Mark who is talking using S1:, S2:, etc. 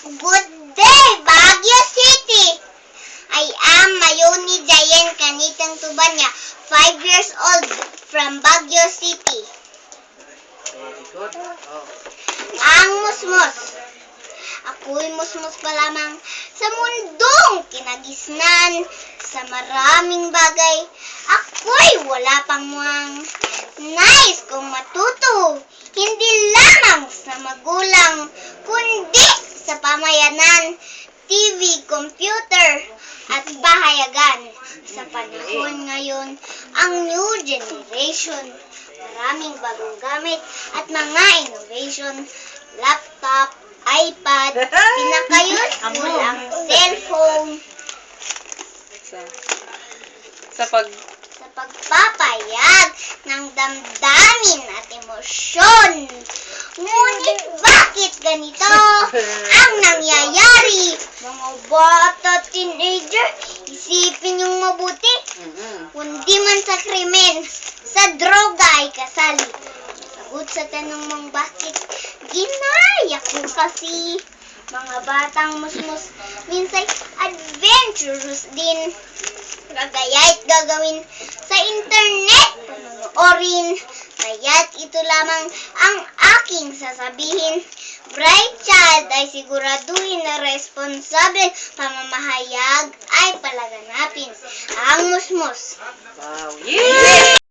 S1: Good day, Baguio City! I am Mayoni Jayen Kanitang Tubanya, 5 years old, from Baguio City.
S2: Very good. Oh.
S1: Ang musmos. Ako'y musmos pa lamang sa mundong kinagisnan. Sa maraming bagay, ako'y wala pang muwang. Nais kong matuto, hindi lamang sa magulang, kundi sa pamayanan, TV, computer, at bahayagan. Sa panahon ngayon, ang new generation, maraming bagong gamit at mga innovation, laptop, iPad, pinaka-useful ang cellphone.
S2: Sa
S1: pagpapayag ng damdamin at emosyon. Ngunit bakit ganito ang nangyayari? Mga bata, teenager, isipin yung mabuti. Kundi man sa krimen, sa droga ay kasali. Sagot sa tanong mong bakit, ginaya ko kasi. Mga batang musmus, minsan adventurous din. Gagaya't gagawin sa internet, panonoorin. Kaya't ito lamang ang aking sasabihin. Bright child ay siguraduhin na responsable, pamamahayag ay palaganapin. Ang musmus.
S2: Wow. Yeah!